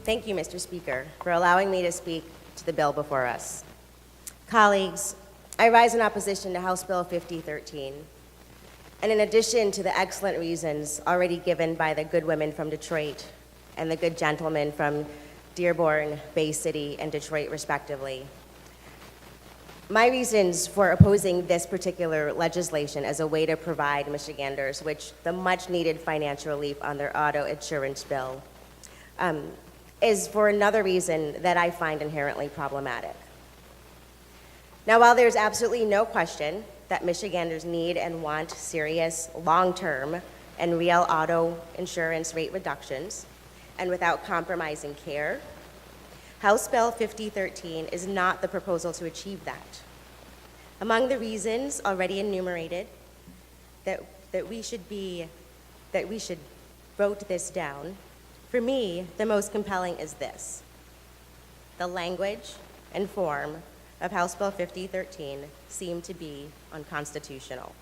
Thank you, Mr. Speaker, for allowing me to speak to the bill before us. Colleagues, I rise in opposition to House Bill 5013. And in addition to the excellent reasons already given by the good women from Detroit and the good gentlemen from Dearborn, Bay City, and Detroit, respectively, my reasons for opposing this particular legislation as a way to provide Michiganders which the much-needed financial relief on their auto insurance bill is for another reason that I find inherently problematic. Now, while there's absolutely no question that Michiganders need and want serious, long-term, and real auto insurance rate reductions, and without compromising care, House Bill 5013 is not the proposal to achieve that. Among the reasons already enumerated that we should vote this down, for me, the most compelling is this: the language and form of House Bill 5013 seem to be unconstitutional.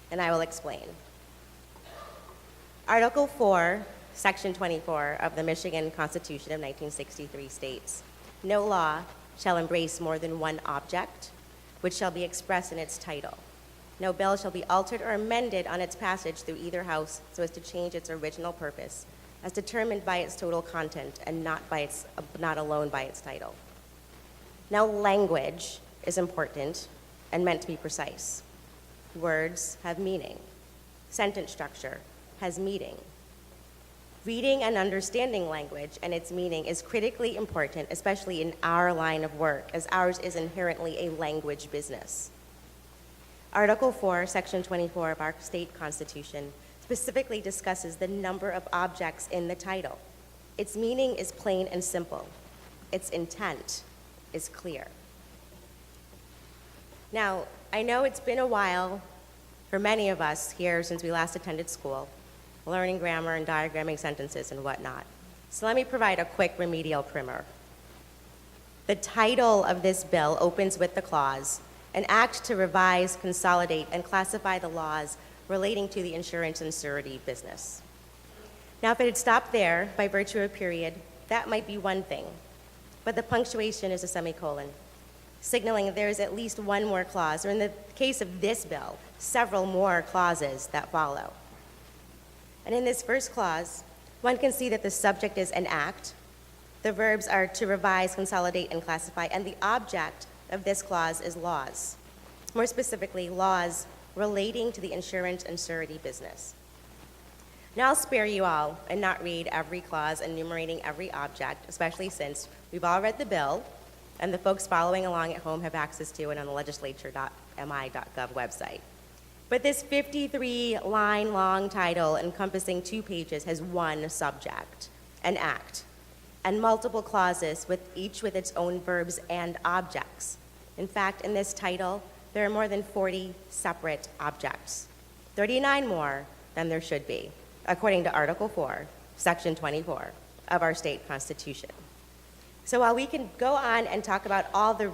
And I will explain. Article 4, Section 24 of the Michigan Constitution of 1963 states, "No law shall embrace more than one object, which shall be expressed in its title. No bill shall be altered or amended on its passage through either house so as to change its original purpose, as determined by its total content and not alone by its title." Now, language is important and meant to be precise. Words have meaning. Sentence structure has meaning. Reading and understanding language and its meaning is critically important, especially in our line of work, as ours is inherently a language business. Article 4, Section 24 of our state constitution specifically discusses the number of objects in the title. Its meaning is plain and simple. Its intent is clear. Now, I know it's been a while for many of us here since we last attended school, learning grammar and diagramming sentences and whatnot. So let me provide a quick remedial primer. The title of this bill opens with the clause, "An act to revise, consolidate, and classify the laws relating to the insurance and surety business." Now, if it had stopped there by virtue of a period, that might be one thing, but the punctuation is a semicolon, signaling there is at least one more clause, or in the case of this bill, several more clauses that follow. And in this first clause, one can see that the subject is an act, the verbs are to revise, consolidate, and classify, and the object of this clause is laws. More specifically, laws relating to the insurance and surety business. Now I'll spare you all and not read every clause enumerating every object, especially since we've all read the bill and the folks following along at home have access to it on the legislature.mi.gov website. But this 53-line long title encompassing 2 pages has one subject, an act, and multiple clauses each with its own verbs and objects. In fact, in this title, there are more than 40 separate objects, 39 more than there should be, according to Article 4, Section 24 of our state constitution. So while we can go on and talk about all the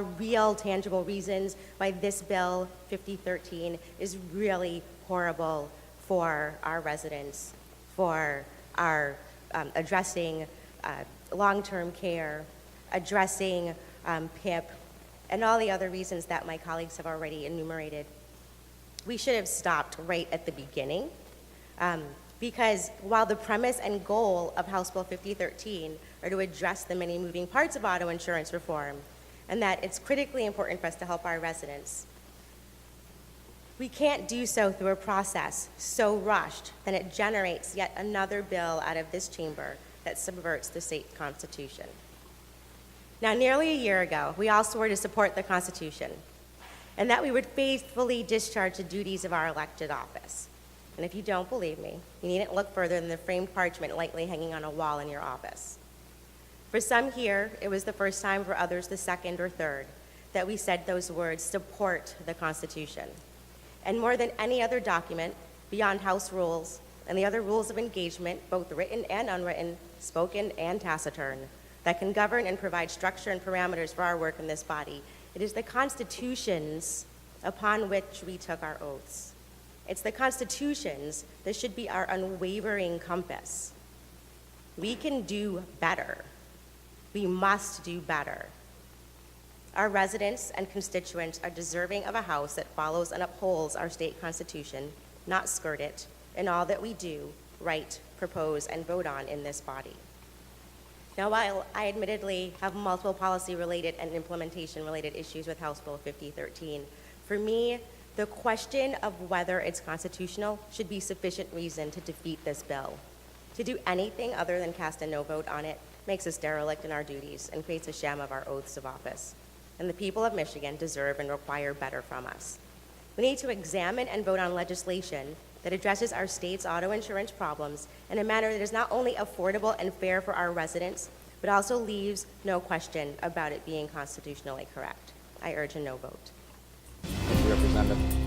real tangible reasons why this bill 5013 is really horrible for our residents, for our addressing long-term care, addressing PIP, and all the other reasons that my colleagues have already enumerated, we should have stopped right at the beginning. Because while the premise and goal of House Bill 5013 are to address the many moving parts of auto insurance reform, and that it's critically important for us to help our residents, we can't do so through a process so rushed that it generates yet another bill out of this chamber that subverts the state constitution. Now, nearly a year ago, we all swore to support the Constitution and that we would faithfully discharge the duties of our elected office. And if you don't believe me, you needn't look further than the framed parchment lightly hanging on a wall in your office. For some here, it was the first time, for others the second or third, that we said those words, "support the Constitution." And more than any other document, beyond House rules and the other rules of engagement, both written and unwritten, spoken and taciturn, that can govern and provide structure and parameters for our work in this body, it is the constitutions upon which we took our oaths. It's the constitutions that should be our unwavering compass. We can do better. We must do better. Our residents and constituents are deserving of a House that follows and upholds our state constitution, not skirt it, in all that we do, write, propose, and vote on in this body. Now, while I admittedly have multiple policy-related and implementation-related issues with House Bill 5013, for me, the question of whether it's constitutional should be sufficient reason to defeat this bill. To do anything other than cast a no vote on it makes us derelict in our duties and creates a sham of our oaths of office. And the people of Michigan deserve and require better from us. We need to examine and vote on legislation that addresses our state's auto insurance problems in a manner that is not only affordable and fair for our residents, but also leaves no question about it being constitutionally correct. I urge a no vote. Thank you, Representative.